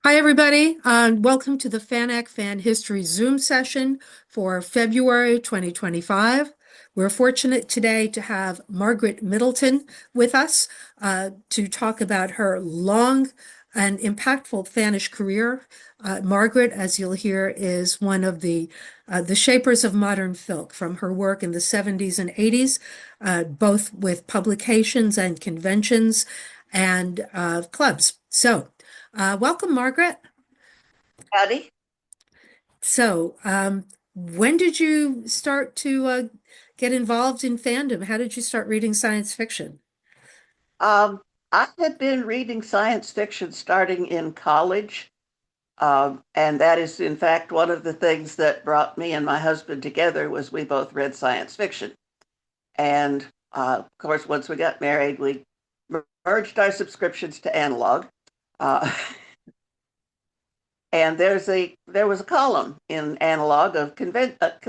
Hi, everybody. Welcome to the FANAC Fan History Zoom session for February 2025. We're fortunate today to have Margaret Middleton with us to talk about her long and impactful fannish career. Margaret, as you'll hear, is one of the shapers of modern filk from her work in the 70s and 80s, both with publications and conventions and clubs. Welcome, Margaret. Howdy. When did you start to get involved in fandom? How did you start reading science fiction? Um, I had been reading science fiction starting in college, and that is, in fact, one of the things that brought me and my husband together was we both read science fiction. And of course, once we got married, we merged our subscriptions to analog. Uh, and there was a column in analog of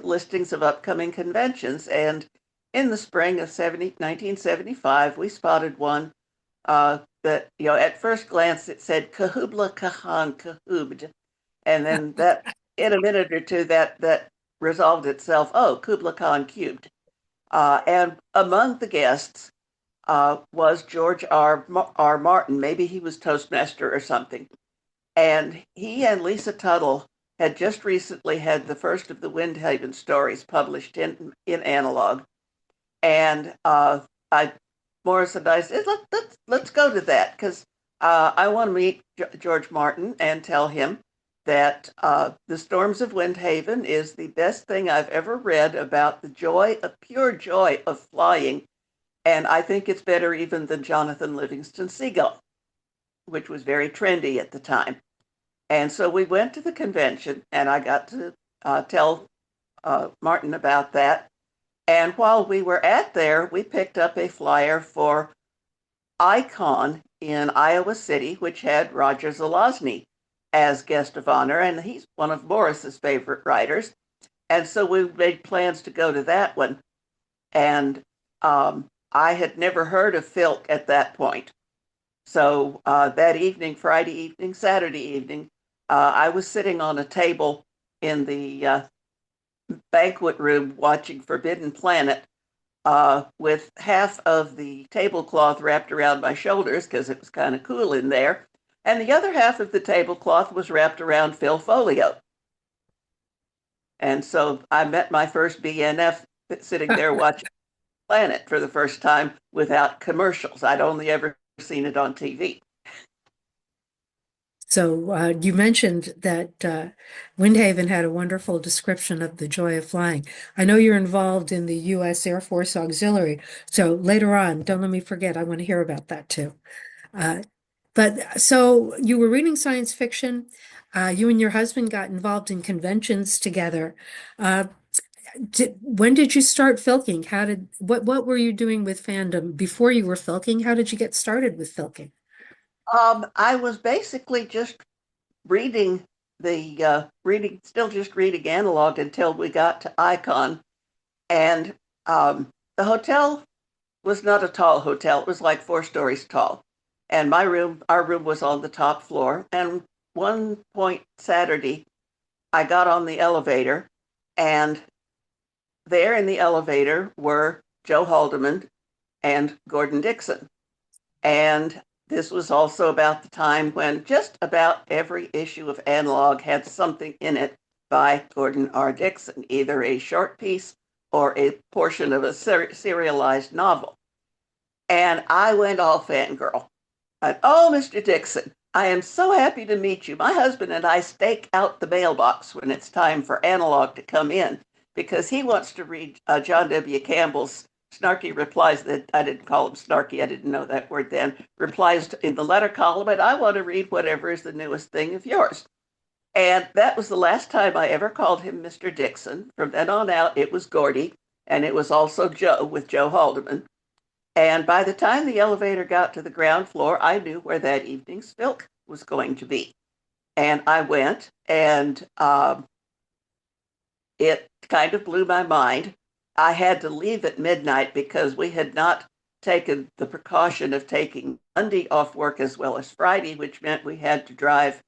listings of upcoming conventions. And in the spring of 1975, we spotted one that, at first glance it said Kahubla Kahan Kahubd. And then that, in a minute or two, that resolved itself. Oh, Kubla Khan cubed. And among the guests was George R. Martin. Maybe he was Toastmaster or something. And he and Lisa Tuttle had just recently had the first of the Windhaven stories published in analog. And I Morris and I said, let's go to that because I want to meet George Martin and tell him that The Storms of Windhaven is the best thing I've ever read about the pure joy of flying. And I think it's better even than Jonathan Livingston Seagull, which was very trendy at the time. And so we went to the convention and I got to tell Martin about that. And while we were at there, we picked up a flyer for Icon in Iowa City, which had Roger Zelazny as guest of honor, and he's one of Morris's favorite writers. And so we made plans to go to that one. And I had never heard of Filk at that point. So that evening, Friday evening, Saturday evening, I was sitting on a table in the banquet room watching Forbidden Planet with half of the tablecloth wrapped around my shoulders because it was kind of cool in there. And the other half of the tablecloth was wrapped around Phil Folio. And so I met my first BNF sitting there watching Planet for the first time without commercials. I'd only ever seen it on TV. You mentioned that Windhaven had a wonderful description of the joy of flying. I know you're involved in the U.S. Air Force Auxiliary, so later on, don't let me forget, I want to hear about that too. Uh, so you were reading science fiction. You and your husband got involved in conventions together. Uh, when did you start filking? What were you doing with fandom before you were filking? How did you get started with filking? I was basically just reading still just reading analog until we got to Icon. And the hotel was not a tall hotel. It was like 4 stories tall. And our room was on the top floor. And one point Saturday, I got on the elevator, and there in the elevator were Joe Haldeman and Gordon Dixon. And this was also about the time when just about every issue of Analog had something in it by Gordon R. Dixon, either a short piece or a portion of a serialized novel. And I went all fangirl. Oh, Mr. Dixon, I am so happy to meet you. My husband and I stake out the mailbox when it's time for Analog to come in because he wants to read John W. Campbell's snarky replies. That I didn't call him snarky, I didn't know that word then, replies in the letter column, and I want to read whatever is the newest thing of yours. And that was the last time I ever called him Mr. Dixon. From then on out, it was Gordy, and it was also Joe with Joe Haldeman. And by the time the elevator got to the ground floor, I knew where that evening's Filk was going to be. And I went, and it kind of blew my mind. I had to leave at midnight because we had not taken the precaution of taking Monday off work as well as Friday, which meant we had to drive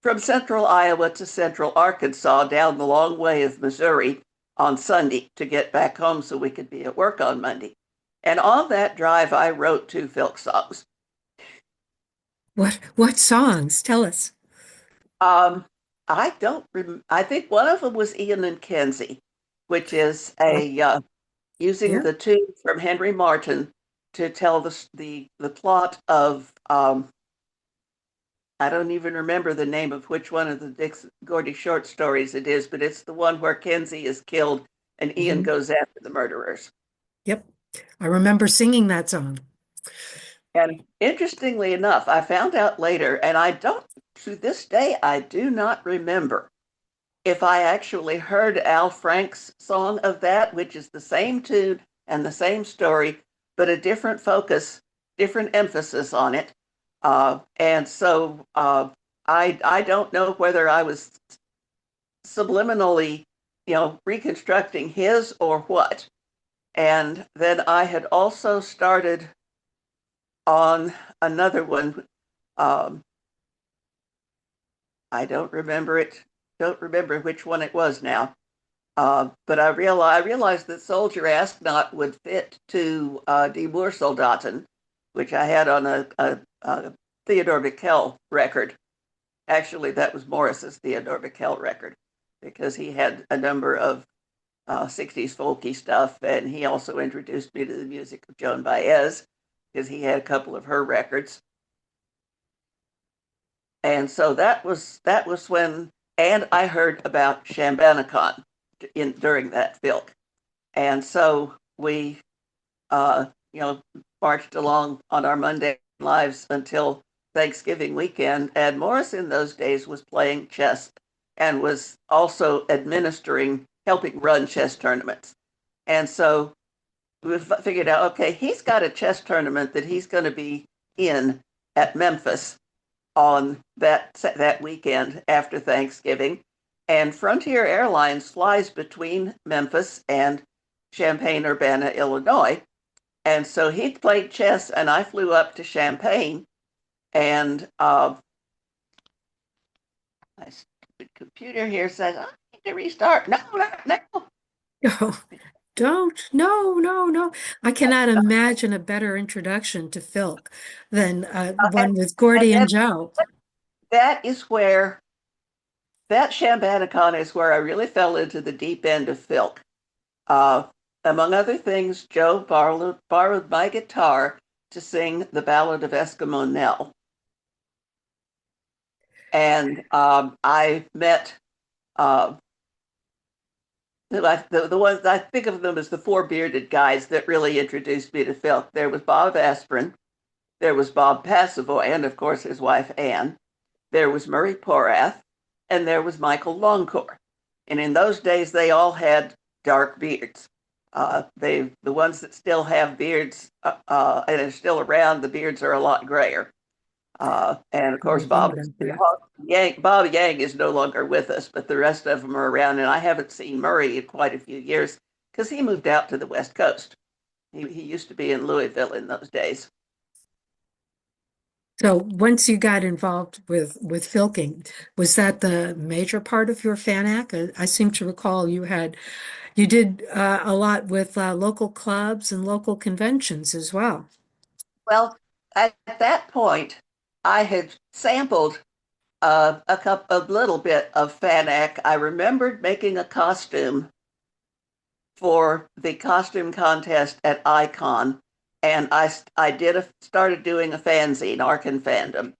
from central Iowa to central Arkansas down the long way of Missouri on Sunday to get back home so we could be at work on Monday. And on that drive, I wrote two Filk songs. What songs? Tell us. Um, I don't. I think one of them was Ian and Kenzie, which is Oh, a using yeah. the tune from Henry Martin to tell the plot of I don't even remember the name of which one of the Dick Gordy short stories it is, but it's the one where Kenzie is killed and Ian Mhm. goes after the murderers. Yep. I remember singing that song. And interestingly enough, I found out later, and I don't, to this day, I do not remember if I actually heard Al Frank's song of that, which is the same tune and the same story, but a different focus, different emphasis on it. And so I don't know whether I was subliminally, reconstructing his or what. And then I had also started on another one. Um, I don't remember it. Don't remember which one it was now. But I realized that Soldier Astronaut would fit to Die Moorsoldaten, which I had on a Theodore Bickel record. Actually, that was Morris's Theodore Bickel record because he had a number of 60s folky stuff, and he also introduced me to the music of Joan Baez because he had a couple of her records. And so that was when, and I heard about Shambanicon during that filk. And so we, uh, you know, marched along on our Monday lives until Thanksgiving weekend. And Morris in those days was playing chess and was also helping run chess tournaments. And so we figured out, okay, he's got a chess tournament that he's going to be in at Memphis on that weekend after Thanksgiving. And Frontier Airlines flies between Memphis and Champaign, Urbana, Illinois. And so he played chess, and I flew up to Champaign. And my stupid computer here says, I need to restart. No, not now. Oh, don't. No, no, no. I cannot imagine a better introduction to Filk than And, one with and Gordy then and Joe. that is where, that Shambanicon is where I really fell into the deep end of Filk. Uh, Among other things, Joe borrowed my guitar to sing the Ballad of Eskimo Nell. And I met uh, the ones I think of them as the four bearded guys that really introduced me to Phil. There was Bob Aspirin, there was Bob Passavoy, and of course his wife Anne. There was Murray Porath, and there was Michael Longcore. And in those days, they all had dark beards. The ones that still have beards and are still around, the beards are a lot grayer. And of I course, remember that. Bob Yang is no longer with us, but the rest of them are around. And I haven't seen Murray in quite a few years because he moved out to the West Coast. He used to be in Louisville in those days. So once you got involved with filking, was that the major part of your FANAC? I seem to recall you did a lot with local clubs and local conventions as well. Well, at that point, I had sampled a little bit of FANAC. I remembered making a costume for the costume contest at Icon, and started doing a fanzine, Arkan Fandom.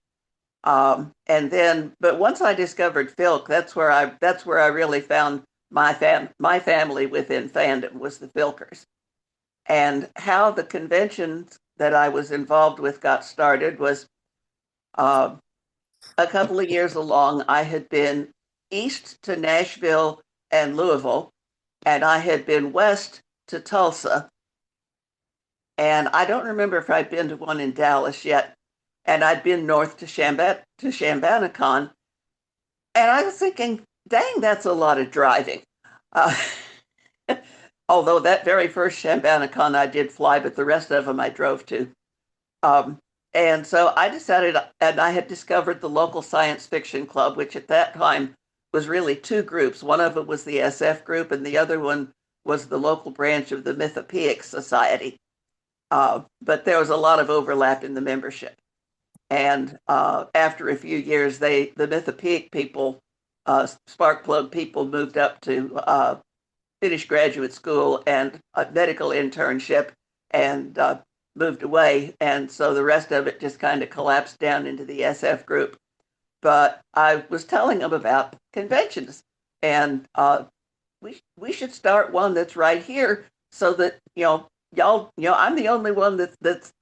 And then, but once I discovered Filk, that's where I really found my family within fandom was the Filkers, and how the conventions that I was involved with got started was uh, a couple of years along. I had been east to Nashville and Louisville, and I had been west to Tulsa, and I don't remember if I'd been to one in Dallas yet, and I'd been north to Shambanicon. And I was thinking, dang, that's a lot of driving. Uh, Although that very first Shambanicon I did fly, but the rest of them I drove to. Um, And so I decided, and I had discovered the local science fiction club, which at that time was really two groups. One of it was the SF group, and the other one was the local branch of the Mythopoeic Society. But there was a lot of overlap in the membership. And after a few years, the Mythopoeic people, Sparkplug people, moved up to finish graduate school and a medical internship and moved away. And so the rest of it just kind of collapsed down into the SF group. But I was telling them about conventions, and we should start one that's right here so that y'all I'm the only one that's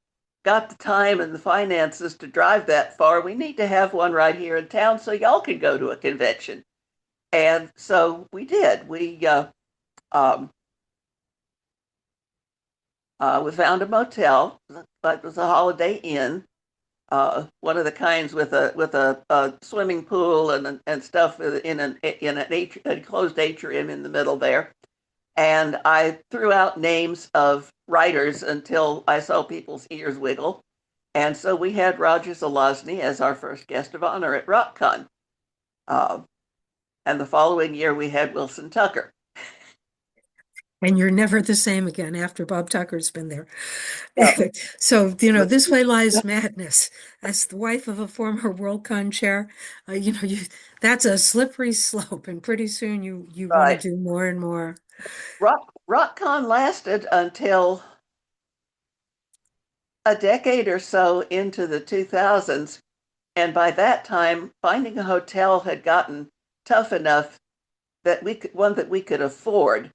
got the time and the finances to drive that far. We need to have one right here in town so y'all can go to a convention. And so we did. Um, we found a motel, but it was a Holiday Inn, one of the kinds with a swimming pool and stuff in an enclosed atrium in the middle there. And I threw out names of writers until I saw people's ears wiggle. And so we had Roger Zelazny as our first guest of honor at Roc Con. Uh, and the following year we had Wilson Tucker. And you're never the same again after Bob Tucker's been there. So, So, this way lies madness. As the wife of a former Worldcon chair, that's a slippery slope, and pretty soon you want to right. do more and more. Rock Con lasted until a decade or so into the 2000s. And by that time, finding a hotel had gotten tough enough that one that we could afford.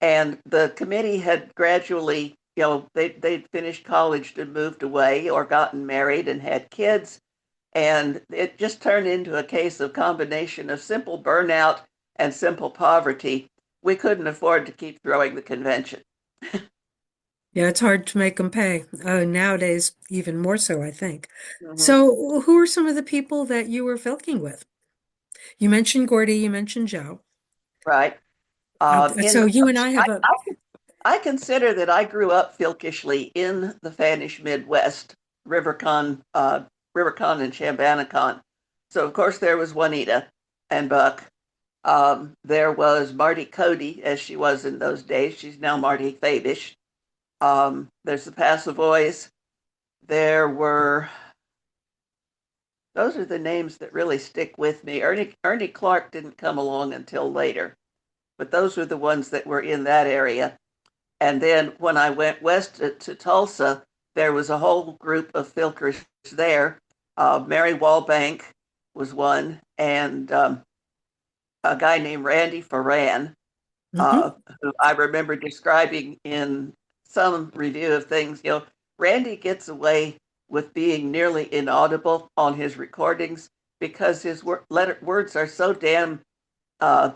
And the committee had gradually, they'd finished college and moved away or gotten married and had kids. And it just turned into a case of combination of simple burnout and simple poverty. We couldn't afford to keep throwing the convention. Yeah, it's hard to make them pay. Nowadays, even more so, I think. Mhm. So, who are some of the people that you were filking with? You mentioned Gordy, you mentioned Joe. Right. In So you and I have a I consider that I grew up filkishly in the fannish Midwest, Rivercon, Rivercon and Chambanacon. So of course there was Juanita and Buck. There was Marty Cody, as she was in those days. She's now Marty Fabish. There's the Passavoys. There were those are the names that really stick with me. Ernie Clark didn't come along until later, but those were the ones that were in that area. And then when I went west to Tulsa, there was a whole group of filkers there. Mary Wallbank was one, and a guy named Randy Ferran, Mhm. who I remember describing in some review of things. Randy gets away with being nearly inaudible on his recordings because his words are so damn uh,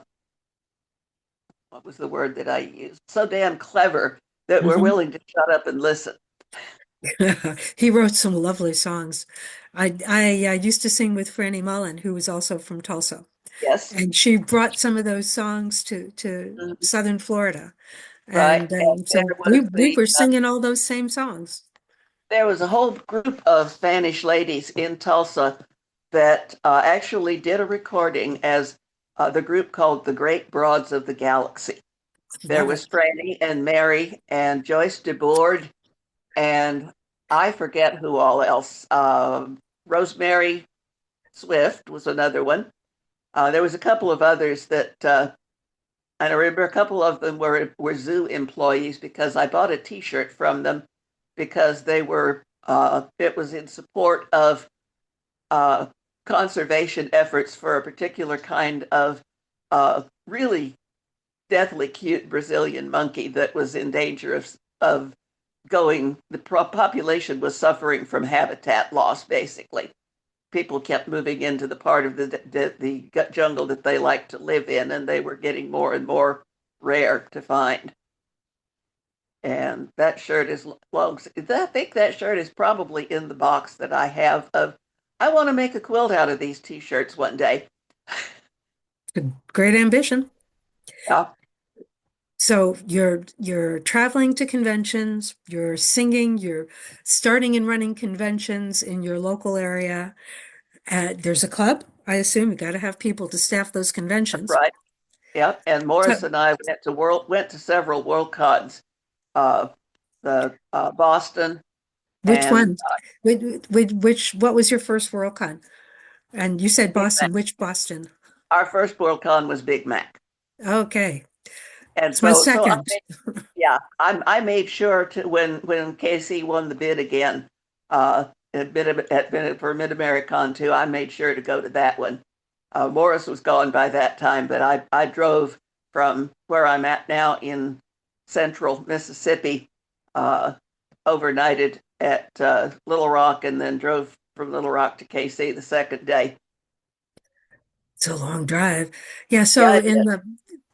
what was the word that I used? So damn clever that we're Mhm. willing to shut up and listen. He wrote some lovely songs. I used to sing with Franny Mullen, who was also from Tulsa, Yes. and she brought some of those songs to Mhm. Southern Florida, Right. and And so we were singing all those same songs. there was a whole group of Spanish ladies in Tulsa that actually did a recording as the group called the Great Broads of the Galaxy. There Love it. was Franny and Mary and Joyce DeBoard and I forget who all else. Rosemary Swift was another one. There was a couple of others that and I remember a couple of them were zoo employees because I bought a T-shirt from them because they were it was in support of uh, conservation efforts for a particular kind of really deathly cute Brazilian monkey that was in danger of going. The population was suffering from habitat loss, basically. People kept moving into the part of the jungle that they like to live in, and they were getting more and more rare to find. And that shirt is long. I think that shirt is probably in the box that I have of. I want to make a quilt out of these T-shirts one day. Great ambition. Yeah. So you're traveling to conventions, you're singing, you're starting and running conventions in your local area. There's a club, I assume. You got to have people to staff those conventions. Right. Yep. And Morris So and I went to several Worldcons, uh, the Boston which and one? What was your first Worldcon? And you said Big Boston. Mac. Which Boston? Our first Worldcon was Big Mac, Okay. and It's my so second. yeah, I made sure to when KC won the bid again, for MidAmericon too. I made sure to go to that one. Morris was gone by that time, but I drove from where I'm at now in central Mississippi, uh, overnighted at Little Rock, and then drove from Little Rock to KC the second day. It's a long drive. Yeah, Yeah, so in the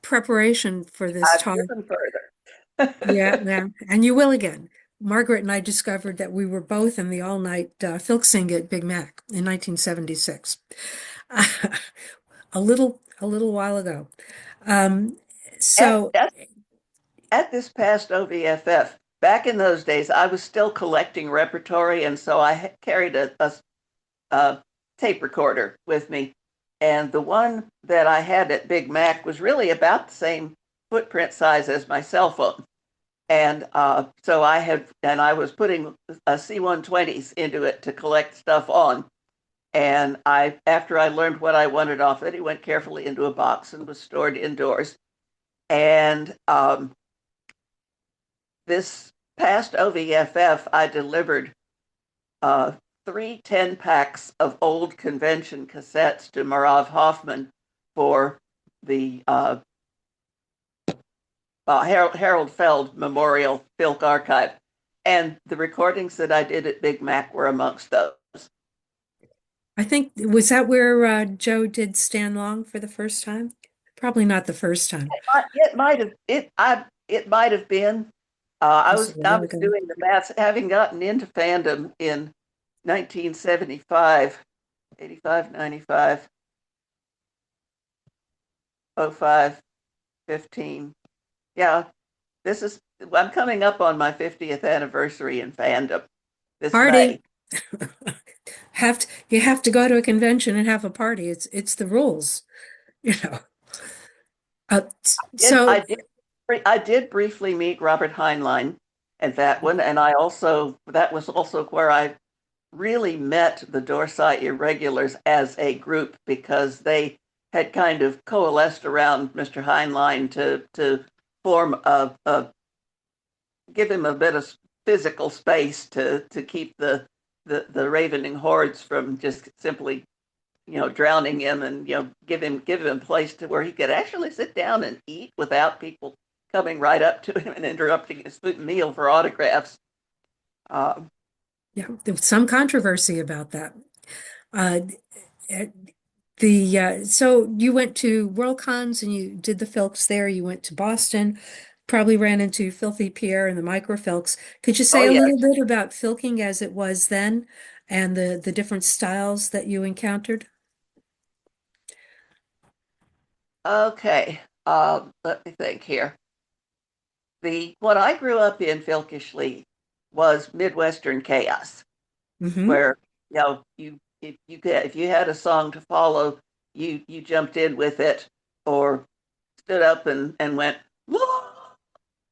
preparation for this I've talk, driven further. yeah, yeah, and you will again. Margaret and I discovered that we were both in the all-night filksing at Big Mac in 1976, a little while ago. Um, at, so at at this past OVFF, back in those days, I was still collecting repertory, and so I carried a tape recorder with me. And the one that I had at Big Mac was really about the same footprint size as my cell phone. And so I was putting C120s into it to collect stuff on. And after I learned what I wanted off it, it went carefully into a box and was stored indoors. And this past OVFF, I delivered uh, 3 10 packs of old convention cassettes to Marav Hoffman for the Harold Feld Memorial Filk Archive. And the recordings that I did at Big Mac were amongst those. I think, was that where Joe did Stan Long for the first time? Probably not the first time. It might have been. Just a I while was ago. doing the math, having gotten into fandom in 1975, 85, 95, 05, 15. Yeah, I'm coming up on my 50th anniversary in fandom this Party. May. You have to go to a convention and have a party. It's the rules, you know. Uh, Did so I did I did briefly meet Robert Heinlein at that one, and that was also where I really met the Dorsai Irregulars as a group because they had kind of coalesced around Mr. Heinlein to form give him a bit of physical space to keep the ravening hordes from just simply drowning him, and give him a place to where he could actually sit down and eat without people coming right up to him and interrupting his meal for autographs. Um, yeah, there was some controversy about that. Uh, eh, so you went to Worldcons and you did the Filks there. You went to Boston, probably ran into Filthy Pierre and the Microfilks. Could you oh say a yes. little bit about filking as it was then and the different styles that you encountered? Okay. Let me think here. The What I grew up in Filkishly was Midwestern chaos, Hmm. where you if you had a song to follow, you jumped in with it or stood up and went "Whoa!"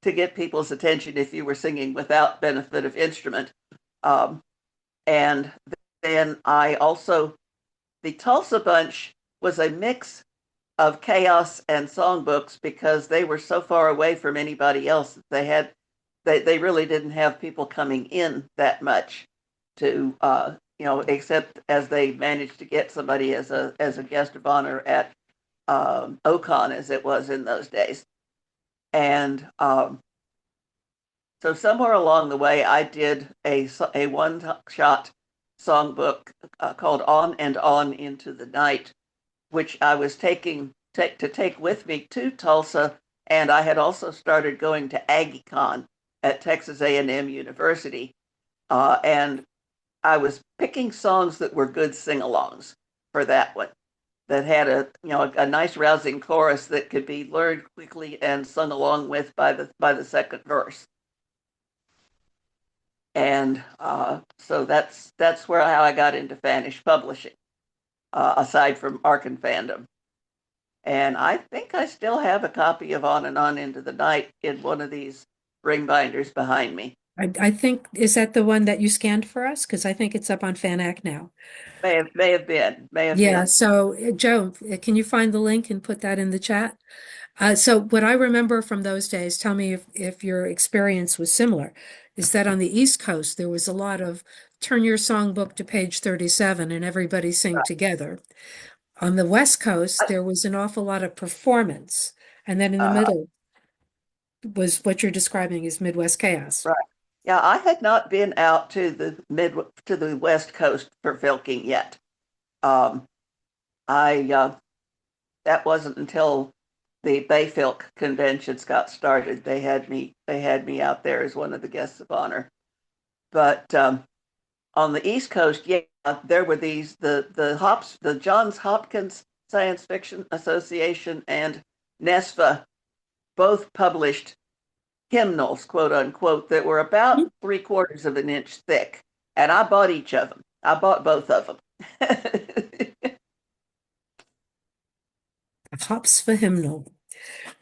to get people's attention if you were singing without benefit of instrument. Um, and then I also the Tulsa Bunch was a mix of chaos and songbooks because they were so far away from anybody else that they really didn't have people coming in that much to except as they managed to get somebody as a guest of honor at Ocon as it was in those days. And so somewhere along the way, I did a one shot songbook called On and On into the Night, which I was to take with me to Tulsa, and I had also started going to AggieCon at Texas A&M University, and I was picking songs that were good sing-alongs for that one. that had a nice rousing chorus that could be learned quickly and sung along with by the second verse. And so that's where how I got into fannish publishing, aside from Arc and Fandom. And I think I still have a copy of On and On into the Night in one of these ring binders behind me. I think, is that the one that you scanned for us? Because I think it's up on FANAC now. May have Yeah, been. so Joe, can you find the link and put that in the chat? So what I remember from those days, tell me if your experience was similar, is that on the East Coast, there was a lot of turn your songbook to page 37 and everybody sing together. On the West Coast, there was an awful lot of performance. And then in the Uh, middle was what you're describing as Midwest chaos. right. Yeah, I had not been out to the West Coast for filking yet. Um, I That wasn't until the Bay Filk conventions got started. They had me out there as one of the guests of honor. But on the East Coast, yeah, there were the Johns Hopkins Science Fiction Association and NESFA both published hymnals, quote unquote, that were about 3/4 of an inch thick. And I bought each of them. I bought both of them. Hops for Hymnal,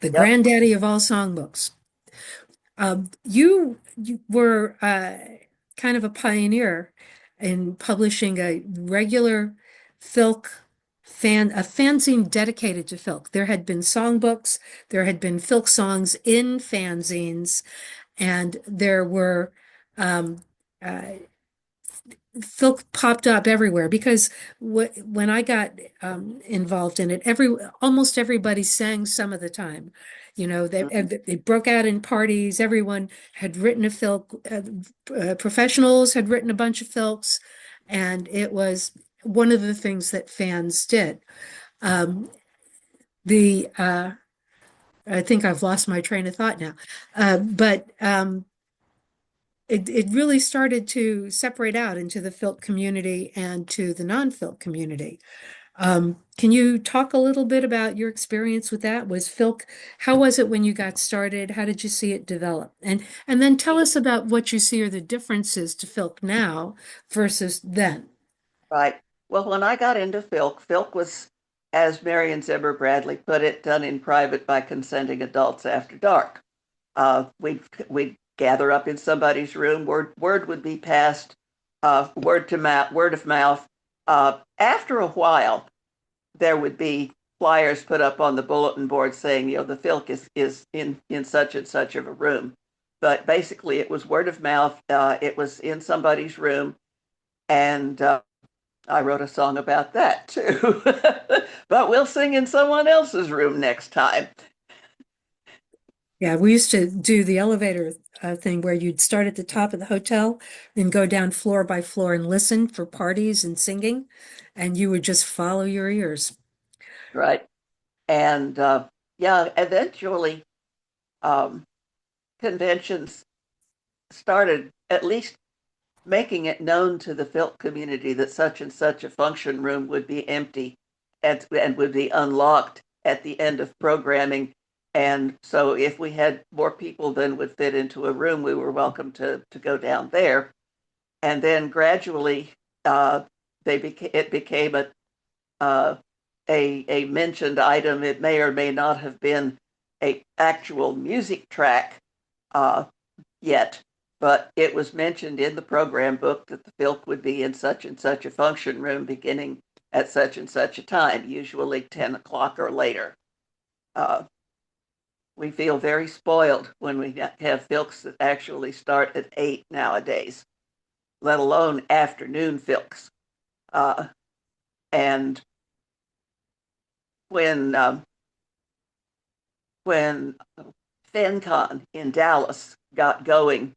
the Yep. granddaddy of all songbooks. You were kind of a pioneer in publishing a regular Filk a fanzine dedicated to Filk. There had been songbooks, there had been Filk songs in fanzines, and there were um, uh, Filk popped up everywhere because when I got involved in it, almost everybody sang some of the time. You know, they broke out in parties. Everyone had written a Filk. Professionals had written a bunch of Filks, and it was one of the things that fans did. Um, the I think I've lost my train of thought now, but it really started to separate out into the Filk community and to the non-Filk community. Can you talk a little bit about your experience with that? How was it when you got started? How did you see it develop? And then tell us about what you see are the differences to Filk now versus then. Right. Well, when I got into Filk was, as Marion Zimmer Bradley put it, done in private by consenting adults after dark. We'd gather up in somebody's room. Word would be passed, word of mouth. After a while, there would be flyers put up on the bulletin board saying, the Filk is in such and such of a room. But basically, it was word of mouth. It was in somebody's room, and I wrote a song about that too. But we'll sing in someone else's room next time. Yeah, we used to do the elevator thing where you'd start at the top of the hotel and go down floor by floor and listen for parties and singing, and you would just follow your ears. Right. And yeah, eventually um, conventions started at least making it known to the Filk community that such and such a function room would be empty and would be unlocked at the end of programming. And so if we had more people than would fit into a room, we were welcome to go down there. And then gradually, it became uh, a mentioned item. It may or may not have been a actual music track uh, yet, but it was mentioned in the program book that the Filk would be in such and such a function room beginning at such and such a time, usually 10 o'clock or later. Uh, we feel very spoiled when we have Filks that actually start at 8 nowadays, let alone afternoon Filks. Uh, and when when FanCon in Dallas got going,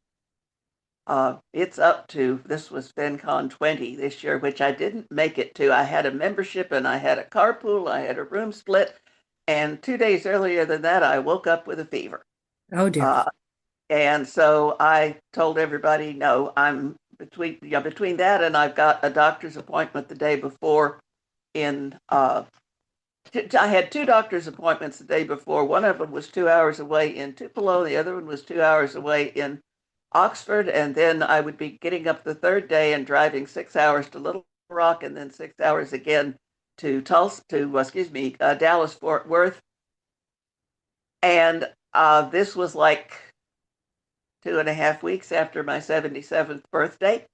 it's up to, this was FanCon 20 this year, which I didn't make it to. I had a membership and I had a carpool, I had a room split, and 2 days earlier than that, I woke up with a fever. Oh dear. Uh, and so I told everybody, no, I'm between that and I've got a doctor's appointment the day before in I had two doctor's appointments the day before. One of them was 2 hours away in Tupelo. The other one was 2 hours away in Oxford. And then I would be getting up the third day and driving 6 hours to Little Rock and then 6 hours again to Tulsa, to, excuse me, Dallas, Fort Worth. And this was like 2.5 weeks after my 77th birthday.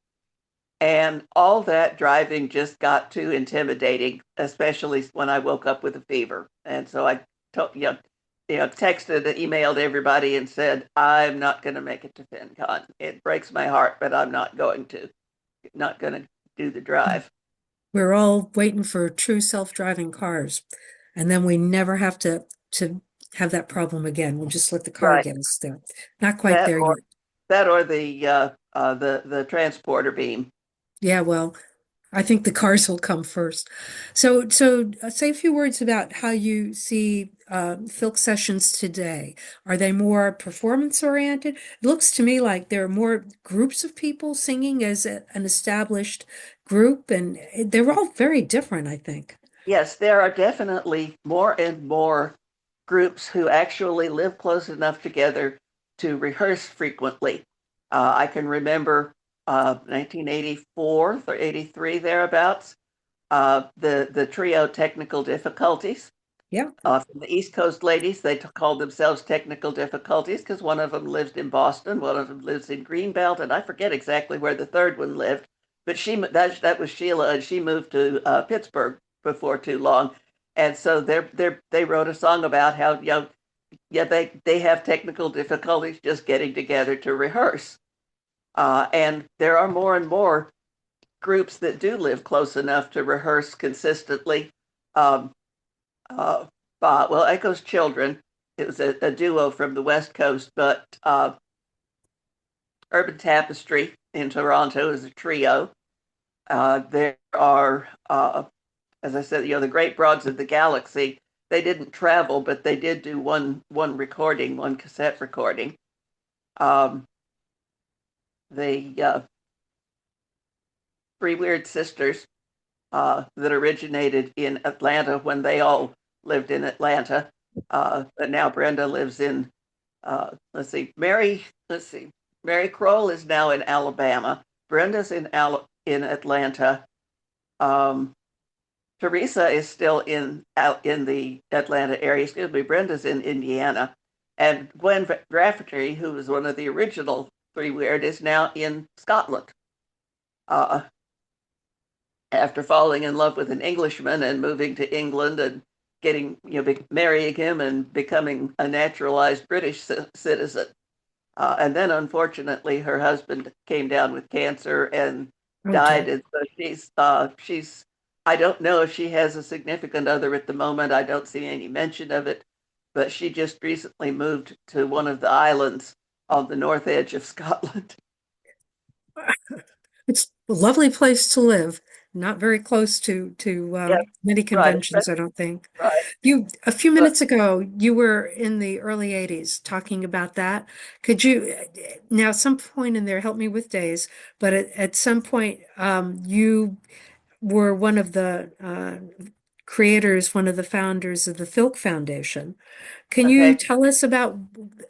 And all that driving just got too intimidating, especially when I woke up with a fever. And so I told, texted and emailed everybody and said, I'm not going to make it to FinCon. It breaks my heart, but I'm not going to do the drive. We're all waiting for true self-driving cars, and then we never have to have that problem again. We'll just let the car Right. get us there. Not quite That there or yet. the transporter beam. Yeah, well, I think the cars will come first. So say a few words about how you see Filk sessions today. Are they more performance oriented? It looks to me like there are more groups of people singing as an established group, and they're all very different, I think. Yes, there are definitely more and more groups who actually live close enough together to rehearse frequently. I can remember 1984 or 83 thereabouts, the trio Technical Difficulties. Yeah. From the East Coast ladies, they called themselves Technical Difficulties because one of them lived in Boston, one of them lives in Greenbelt, and I forget exactly where the third one lived. But that was Sheila, and she moved to Pittsburgh before too long, and so they wrote a song about how yeah they have technical difficulties just getting together to rehearse, and there are more and more groups that do live close enough to rehearse consistently. Um, uh, well, Echo's Children. It was a duo from the West Coast, but Urban Tapestry in Toronto is a trio. There are, as I said, the Great Broads of the Galaxy. They didn't travel, but they did do one recording, one cassette recording. Um, the Three Weird Sisters that originated in Atlanta when they all lived in Atlanta. But now Brenda lives in, let's see, Mary Kroll is now in Alabama. Brenda's in Atlanta. Um, Teresa is still out in the Atlanta area. Excuse me, Brenda's in Indiana. And Gwen Rafferty, who was one of the original Three Weird, is now in Scotland. Uh, After falling in love with an Englishman and moving to England and getting, marrying him and becoming a naturalized British citizen. And then, unfortunately, her husband came down with cancer and Oh died. dear. And so she's. I don't know if she has a significant other at the moment. I don't see any mention of it, but she just recently moved to one of the islands on the north edge of Scotland. It's a lovely place to live. Not very close to Yeah, many right, conventions, I don't think. right. You a few But minutes ago, you were in the early 80s talking about that. Could you now at some point in there help me with days, but at some point you were one of the creators, one of the founders of the Filk Foundation. Can you okay, tell us about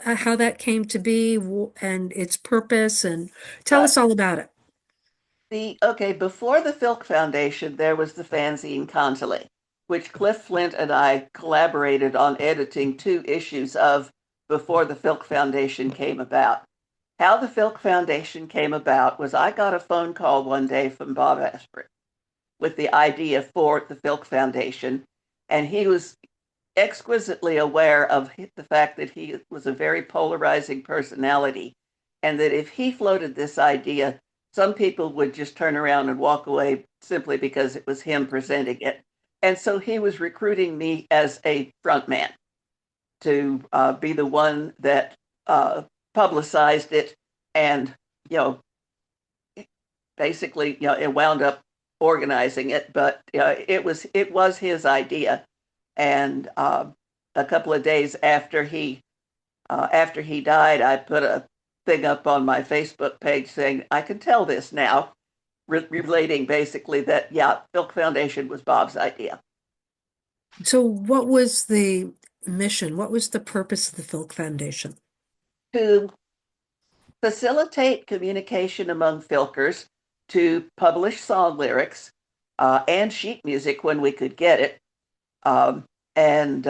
how that came to be and its purpose and tell right. us all about it? Before the Filk Foundation, there was the fanzine Kantele, which Cliff Flint and I collaborated on editing 2 issues of before the Filk Foundation came about. How the Filk Foundation came about was I got a phone call one day from Bob Aspert with the idea for the Filk Foundation, and he was exquisitely aware of the fact that he was a very polarizing personality, and that if he floated this idea, some people would just turn around and walk away simply because it was him presenting it. And so he was recruiting me as a front man to be the one that publicized it, and you know basically it wound up organizing it, but it was his idea. And a couple of days after he died, I put a thing up on my Facebook page saying I can tell this now, relating basically that Filk Foundation was Bob's idea. So what was the mission? What was the purpose of the Filk Foundation? to facilitate communication among filkers, to publish song lyrics and sheet music when we could get it. And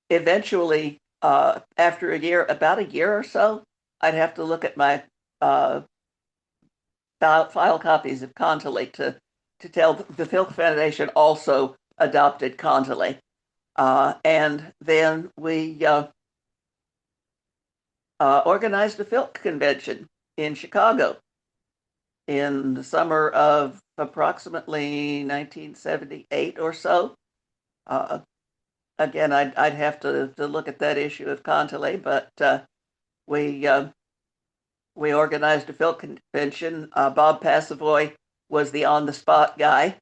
Eventually, after about a year or so, I'd have to look at my uh, file copies of Kantele to tell the Filk Foundation also adopted Kantele. And then we organized a Filk convention in Chicago in the summer of approximately 1978 or so. Uh, Again, I'd have to look at that issue of Kantele, but we uh, we organized a Filk convention. Bob Passavoy was the on the spot guy,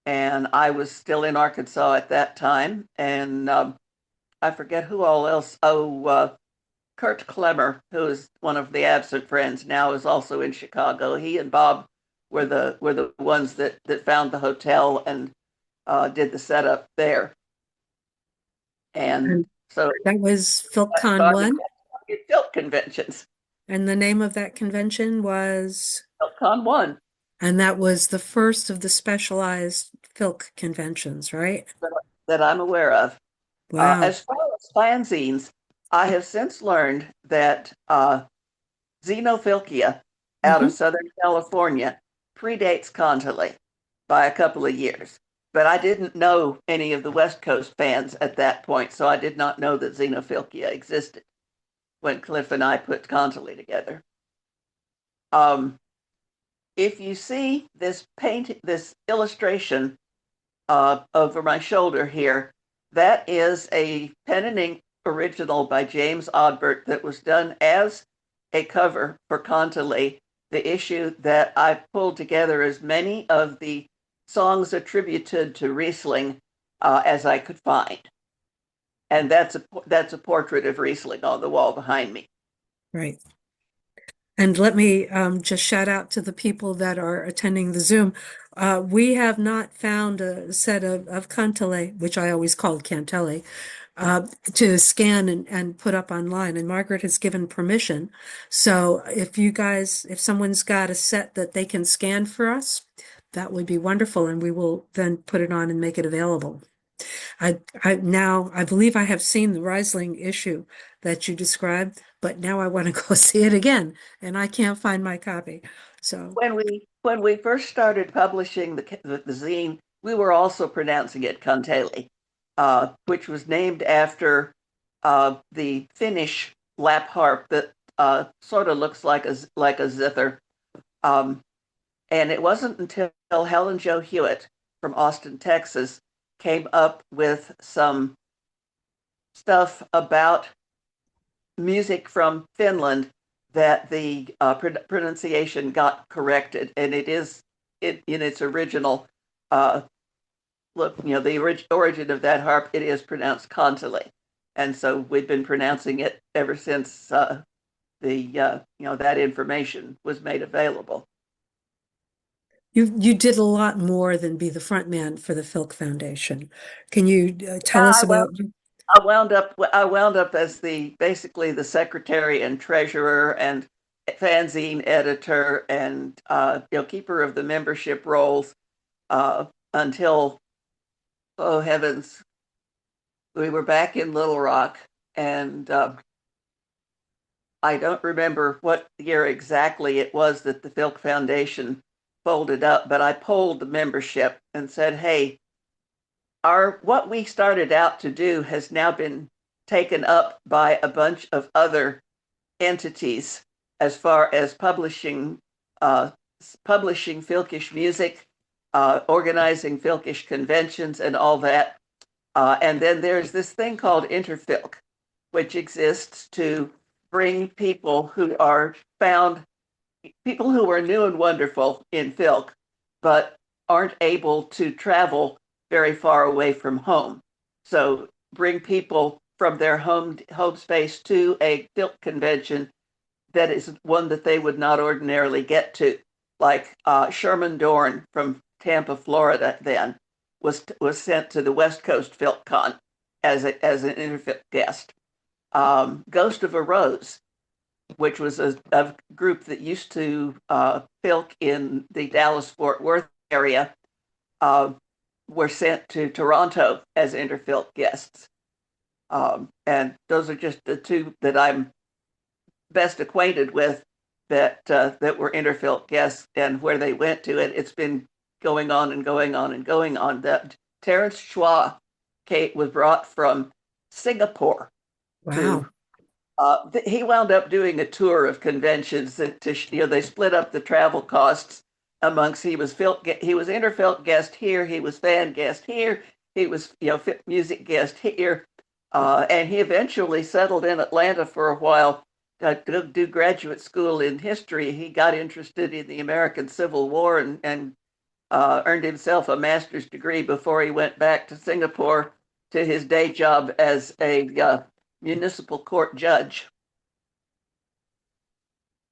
and I was still in Arkansas at that time, and I forget who all else. Kurt Klemmer, who is one of the absent friends now, is also in Chicago. He and Bob were the ones that found the hotel and did the setup there. And And so that was I Filkcon started 1, at Filk conventions. and the name of that convention was, Filkcon one and that was the first of the specialized Filk conventions, right? that, that I'm aware of. Wow. As far as fanzines, I have since learned that Xenophilkia out of Mhm. Southern California predates Kantele by a couple of years. But I didn't know any of the West Coast fans at that point, so I did not know that Xenophilkia existed when Cliff and I put Kantele together. Um, if you see this illustration over my shoulder here, that is a pen and ink original by James Odbert that was done as a cover for Kantele, the issue that I pulled together as many of the songs attributed to Riesling as I could find. And that's a portrait of Riesling on the wall behind me. Right. And let me just shout out to the people that are attending the Zoom. We have not found a set of Kantele, which I always called Kantele, to scan and put up online. And Margaret has given permission. So if someone's got a set that they can scan for us, that would be wonderful. And we will then put it on and make it available. I believe I have seen the Riesling issue that you described, but now I want to go see it again, and I can't find my copy. So, When we first started publishing the zine, we were also pronouncing it Kantele, which was named after the Finnish lap harp that sort of looks like a zither. Um, and it wasn't until Helen Jo Hewitt from Austin, Texas, came up with some stuff about music from Finland that the pronunciation got corrected, and it is in its original look. The origin of that harp, it is pronounced Kantele, and so we've been pronouncing it ever since that information was made available. you did a lot more than be the front man for the Filk Foundation. Can you tell Yeah, us about? I wound up as basically the secretary and treasurer and fanzine editor and keeper of the membership rolls until, oh heavens, we were back in Little Rock, and I don't remember what year exactly it was that the Filk Foundation folded up, but I polled the membership and said, "Hey, our what we started out to do has now been taken up by a bunch of other entities as far as publishing Filkish music, organizing Filkish conventions, and all that. And then there's this thing called Interfilk, which exists to bring people who are new and wonderful in Filk, but aren't able to travel very far away from home. So bring people from their home space to a Filk convention that is one that they would not ordinarily get to, like Sherman Dorn from Tampa, Florida, then. was sent to the West Coast Filkcon as an Interfilk guest. Ghost of a Rose, which was a group that used to filk in the Dallas-Fort Worth area, were sent to Toronto as Interfilk guests. And those are just the two that I'm best acquainted with that were Interfilk guests and where they went to it. It's been going on and going on and going on. That Terence Chua was brought from Singapore to. Wow. He wound up doing a tour of conventions that they split up the travel costs amongst. He was Interfilk guest here, he was fan guest here, he was music guest here, and he eventually settled in Atlanta for a while to do graduate school in history. He got interested in the American Civil War and earned himself a master's degree before he went back to Singapore to his day job as a municipal court judge.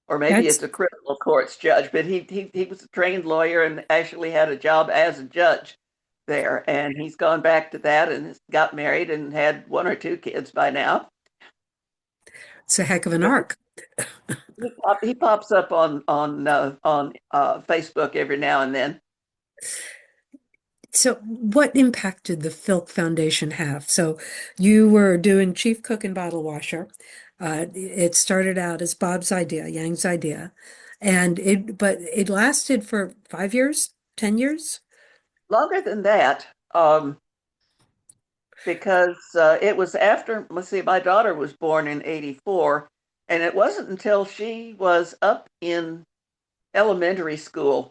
Or maybe That's it's a criminal courts judge, but he was a trained lawyer and actually had a job as a judge there. And he's gone back to that and got married and had one or two kids by now. it's a heck of an But arc. he pops up on Facebook every now and then. So, what impact did the Filk Foundation have? So, you were doing chief cook and bottle washer. It started out as Bob's idea, Yang's idea, but it lasted for 5 years, 10 years. Longer than that, because it was after, let's see, my daughter was born in 84, and it wasn't until she was up in elementary school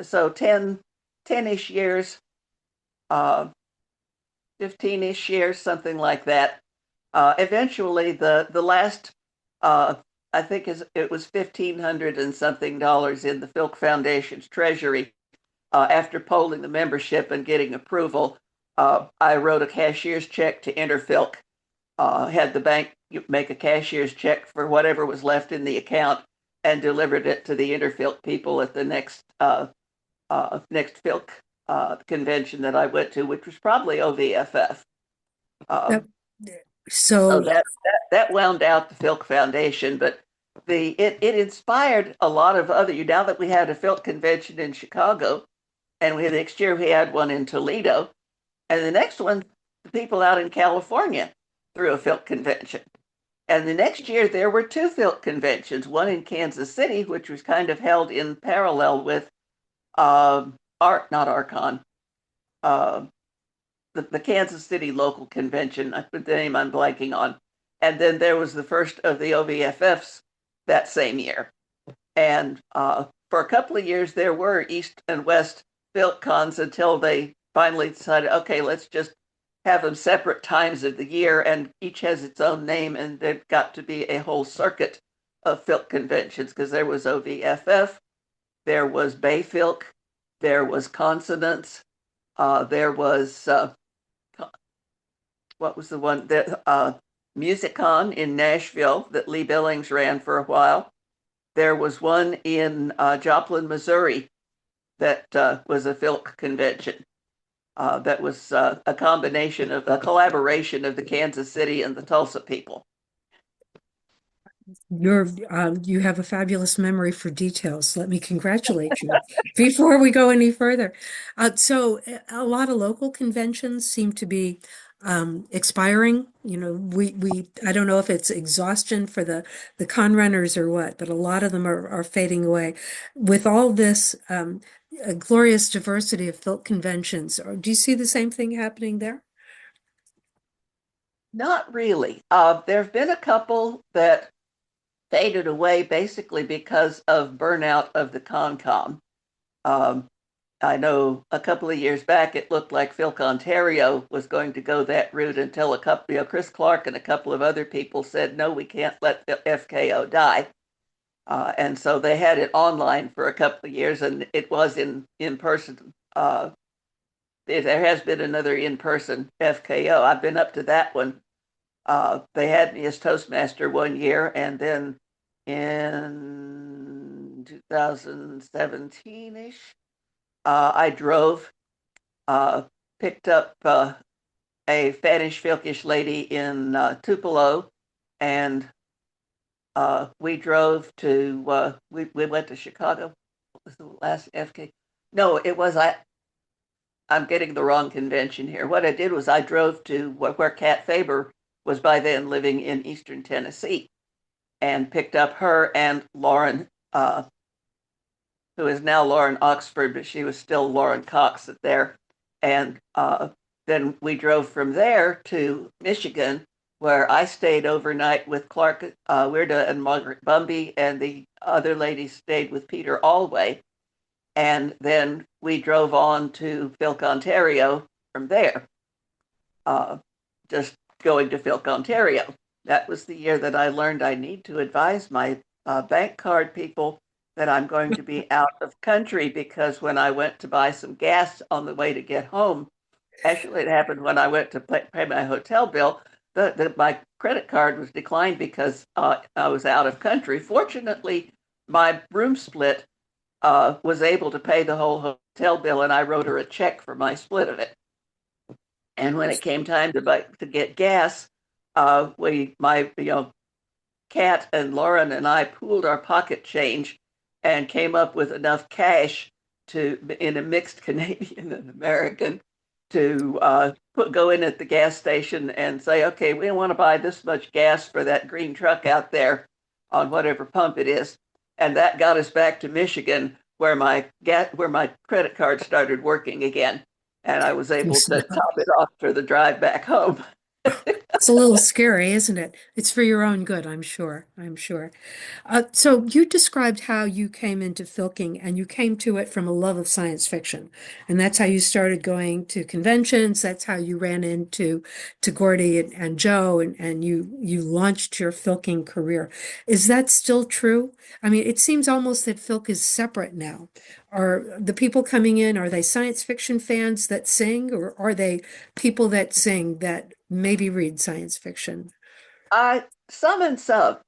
so 10-ish years, 15-ish years, something like that. Eventually, the last, I think it was $1,500 and something in the Filk Foundation's treasury. After polling the membership and getting approval, I wrote a cashier's check to Interfilk, had the bank make a cashier's check for whatever was left in the account, and delivered it to the Interfilk people at the next Filk convention that I went to, which was probably OVFF. Yep. Um, so So, that wound out the Filk Foundation, but it inspired a lot of other. Now that we had a Filk convention in Chicago, and the next year we had one in Toledo, and the next one, the people out in California threw a Filk convention. And the next year there were two Filk conventions, one in Kansas City, which was kind of held in parallel with not Archon, uh, the Kansas City local convention. I put the name I'm blanking on. And then there was the first of the OVFFs that same year. And for a couple of years, there were East and West Filkcons until they finally decided, okay, let's just have them separate times of the year, and each has its own name, and they've got to be a whole circuit of Filk conventions, because there was OVFF, there was Bay Filk, there was Consonance, there was what was the one that MusicCon in Nashville that Lee Billings ran for a while. There was one in Joplin, Missouri that was a Filk convention. That was a collaboration of the Kansas City and the Tulsa people. you have a fabulous memory for details. Let me congratulate you before we go any further. So a lot of local conventions seem to be expiring. I don't know if it's exhaustion for the con runners or what, but a lot of them are fading away. With all this a glorious diversity of Filk conventions, do you see the same thing happening there? Not really. There have been a couple that faded away basically because of burnout of the CONCOM. Um, I know a couple of years back, it looked like Filk Ontario was going to go that route until Chris Clark and a couple of other people said, no, we can't let FKO die. And so they had it online for a couple of years, and it was in person. There has been another in-person FKO. I've been up to that one. They had me as Toastmaster one year, and then in 2017-ish, I drove uh, picked up a fannish filkish lady in Tupelo, and we drove to we went to Chicago. What was the last FK? No, it was I'm getting the wrong convention here. What I did was I drove to where Cat Faber was by then living in Eastern Tennessee, and picked up her and Lauren, who is now Lauren Oxford, but she was still Lauren Cox there. And then we drove from there to Michigan, where I stayed overnight with Clark Weirda and Margaret Bumby, and the other ladies stayed with Peter Alway. And then we drove on to Filk, Ontario from there, uh, just going to Filk, Ontario. That was the year that I learned I need to advise my bank card people that I'm going to be out of country, because when I went to buy some gas on the way to get home, actually it happened when I went to pay my hotel bill, my credit card was declined because I was out of country. Fortunately, my room split was able to pay the whole hotel bill, and I wrote her a check for my split of it. And when it came time to get gas, my Kat and Lauren and I pooled our pocket change and came up with enough cash to, in a mixed Canadian and American, to go in at the gas station and say, okay, we want to buy this much gas for that green truck out there on whatever pump it is. And that got us back to Michigan, where my credit card started working again. And I was able to top it off for the drive back home. It's a little scary, isn't it? It's for your own good, I'm sure. I'm sure. So you described how you came into filking and you came to it from a love of science fiction. And that's how you started going to conventions. That's how you ran into Gordy and Joe and you launched your filking career. Is that still true? I mean, it seems almost that filk is separate now. Are the people coming in, are they science fiction fans that sing, or are they people that sing that maybe read science fiction? Some and some.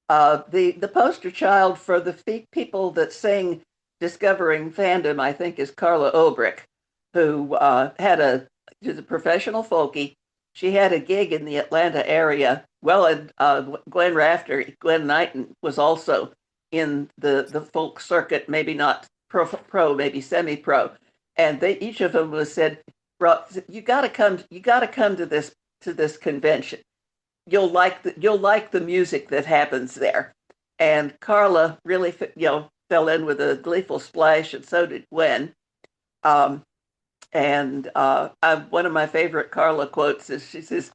The poster child for the people that sing "Discovering Fandom," I think, is Carla Obrick, who she's a professional folkie. She had a gig in the Atlanta area. Well, and Glenn Knighton was also in the folk circuit, maybe not pro, maybe semi-pro, and they each of them was said, "You got to come, to this convention. You'll like the music that happens there." And Carla really fell in with a gleeful splash, and so did Gwen. Um, and one of my favorite Carla quotes is, she says,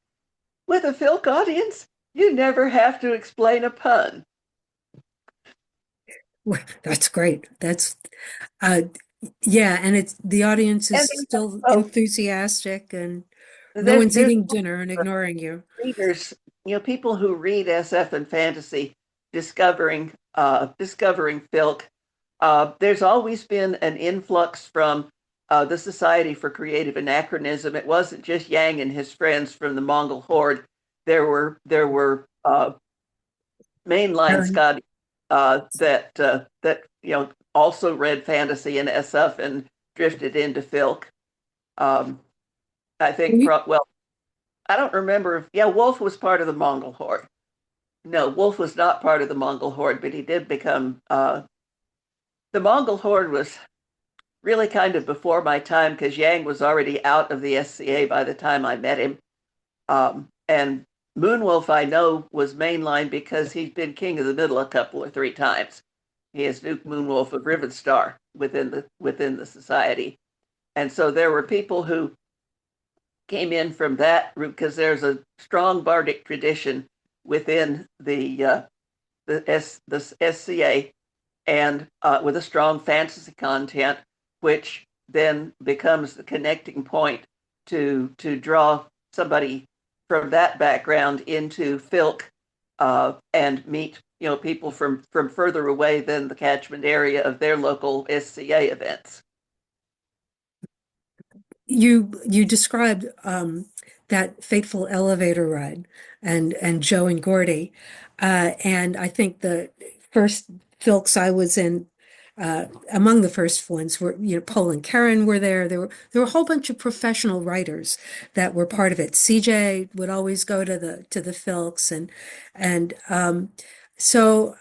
"With a Filk audience, you never have to explain a pun." Well, that's great. That's uh yeah, and it's the audience is And still oh, enthusiastic and no one's there's eating dinner and ignoring you. readers, people who read SF and fantasy, discovering Filk. There's always been an influx from the Society for Creative Anachronism. It wasn't just Yang and his friends from the Mongol Horde. There were mainline Aaron, Scotty that also read fantasy and SF and drifted into Filk. Um, I think well, I don't remember if, yeah, Wolf was part of the Mongol Horde. No, Wolf was not part of the Mongol Horde, but he did become the Mongol Horde was really kind of before my time, because Yang was already out of the SCA by the time I met him. And Moonwolf, I know, was mainline because he's been King of the Middle a couple or three times. He is Duke Moonwolf of Rivenstar within the society. And so there were people who came in from that route, because there's a strong bardic tradition within the SCA, and with a strong fantasy content, which then becomes the connecting point to draw somebody from that background into Filk, and meet people from further away than the catchment area of their local SCA events. you described that fateful elevator ride and Joe and Gordy. And I think the first Filks I was in among the first ones were, Paul and Karen were there. There were a whole bunch of professional writers that were part of it. CJ would always go to the Filks, and so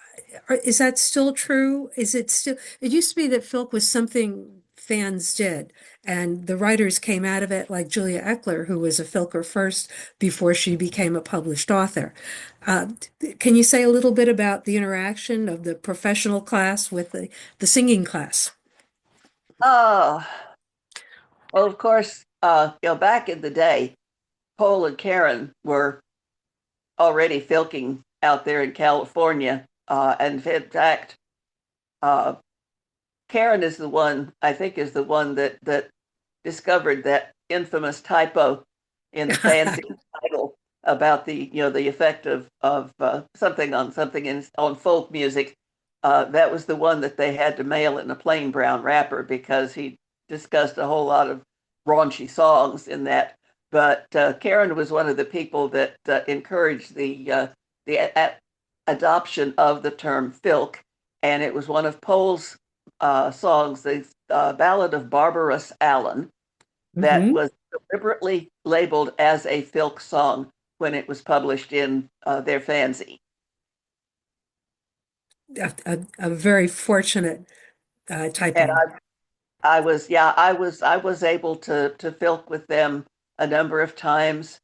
is that still true? Is it still? It used to be that Filk was something fans did, and the writers came out of it, like Julia Eckler, who was a Filker first before she became a published author. Uh, can you say a little bit about the interaction of the professional class with the singing class? Oh, well, of course, back in the day, Paul and Karen were already filking out there in California. And in fact, uh, Karen is the one, I think, is the one that discovered that infamous typo in the fanzine title about the effect of something on something on folk music. That was the one that they had to mail in a plain brown wrapper because he discussed a whole lot of raunchy songs in that. But Karen was one of the people that encouraged the adoption of the term filk, and it was one of Pohl's songs, the Ballad of Barbarous Allen, that Hmm. was deliberately labeled as a Filk song when it was published in their fanzine. A very fortunate And typo. I was able to Filk with them a number of times.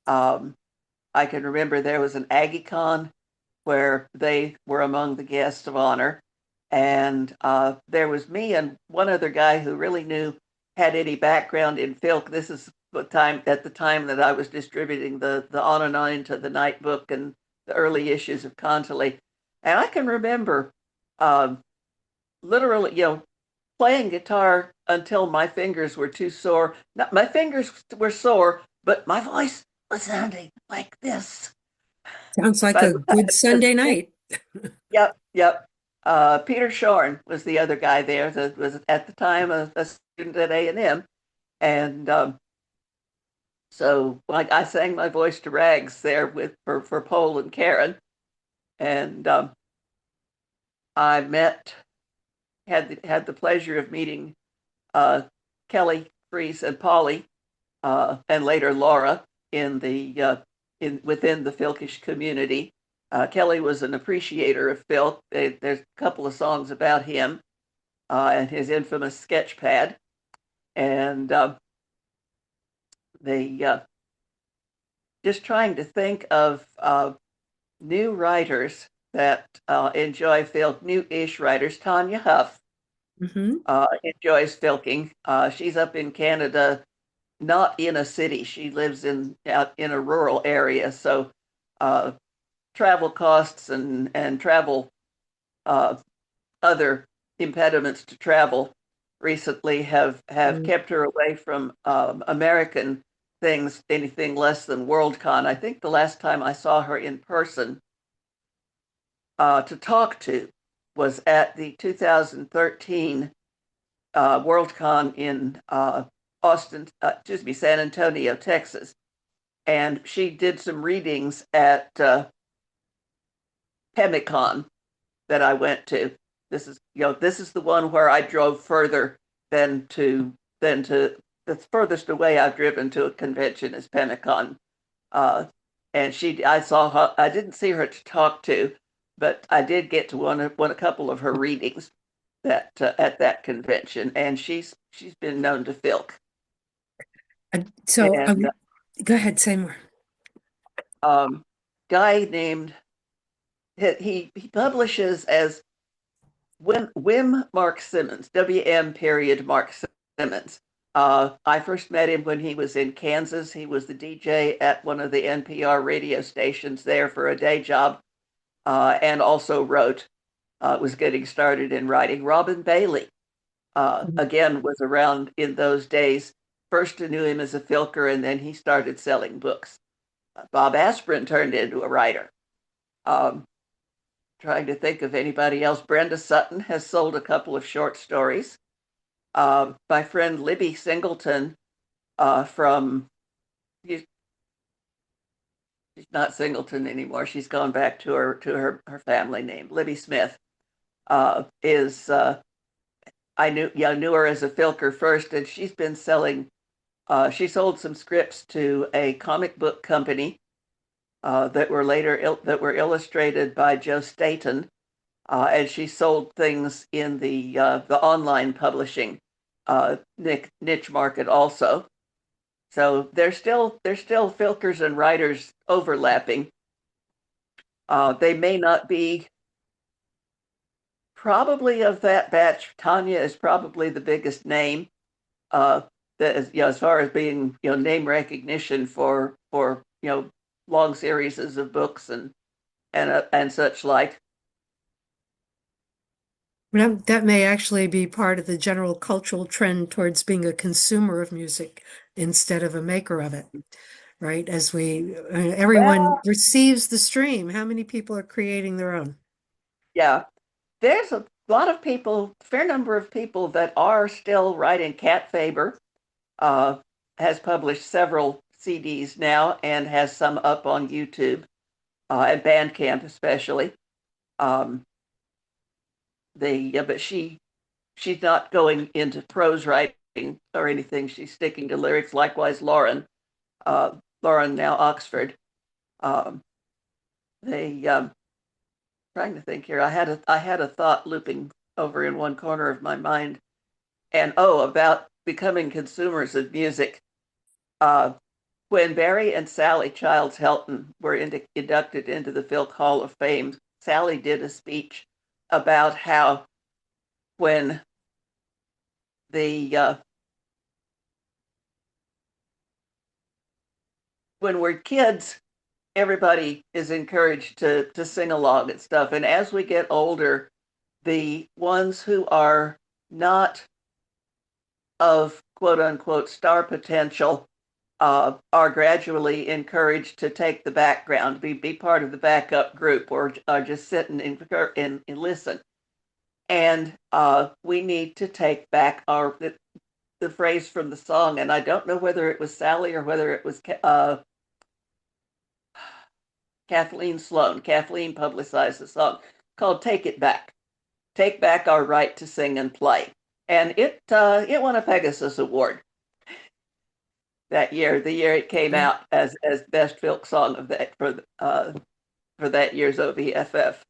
Um, I can remember there was an AggieCon where they were among the guests of honor. And there was me and one other guy who really had any background in Filk. This is at the time that I was distributing the On and On into the Night book and the early issues of Kantele. And I can remember um, literally, playing guitar until my fingers were too sore. Not, my fingers were sore, but my voice was sounding like this. Sounds like By a the time good Sunday it night. Yep, yep. Peter Shorn was the other guy there that was at the time a student at A&M. And so like I sang my voice to rags there for Paul and Karen. And I had the pleasure of meeting uh, Kelly, Freese, and Polly, and later Laura in the in within the Filkish community. Kelly was an appreciator of Filk. There's a couple of songs about him and his infamous sketch pad. And they just trying to think of new writers that enjoy Filk, new-ish writers. Tanya Huff Hmm. enjoys Filking. She's up in Canada, not in a city. She lives out in a rural area, so uh, travel costs and travel uh, other impediments to travel recently have kept her away from American things, anything less than Worldcon. I think the last time I saw her in person to talk to was at the 2013 Worldcon in San Antonio, Texas. And she did some readings at Pemicon that I went to. This is the one where I drove further than to the furthest away I've driven to a convention is Pemicon. Uh, and I saw her. I didn't see her to talk to, but I did get to one a couple of her readings that at that convention, and she's been known to Filk. So, And go ahead, say more. um, guy named he publishes as Wim Mark Simmons, WM period Mark Simmons. I first met him when he was in Kansas. He was the DJ at one of the NPR radio stations there for a day job, and also was getting started in writing. Robin Bailey, again, was around in those days. First, I knew him as a filker, and then he started selling books. Bob Aspirin turned into a writer. Um, Trying to think of anybody else. Brenda Sutton has sold a couple of short stories. My friend Libby Singleton from she's not Singleton anymore. She's gone back to her family name. Libby Smith is knew her as a filker first, and she's been selling. She sold some scripts to a comic book company that were illustrated by Joe Staten, and she sold things in the online publishing niche market also. So there's still filkers and writers overlapping. They may not be probably of that batch. Tanya is probably the biggest name. Uh, that is, as far as being name recognition for long series of books and such like. That may actually be part of the general cultural trend towards being a consumer of music instead of a maker of it, right? Everyone Well, receives the stream. How many people are creating their own? yeah, there's a lot of people, fair number of people that are still writing. Cat Faber uh, has published several CDs now and has some up on YouTube and Bandcamp especially. Um, but she's not going into prose writing or anything. She's sticking to lyrics. Likewise, uh, Lauren now Oxford. Um, they trying to think here. I had a thought looping over in one corner of my mind, and about becoming consumers of music. Uh, when Barry and Sally Childs Helton were inducted into the Filk Hall of Fame, Sally did a speech about how when the when we're kids, everybody is encouraged to sing along and stuff. And as we get older, the ones who are not of quote unquote star potential are gradually encouraged to take the background, be part of the backup group, or just sit and listen. And we need to take back the phrase from the song. And I don't know whether it was Sally or whether it was Kathleen Sloan. Kathleen publicized the song called "Take It Back." Take back our right to sing and play, and it won a Pegasus Award that year. The year it came Yeah. out as best Filk song of that for that year's OVFF.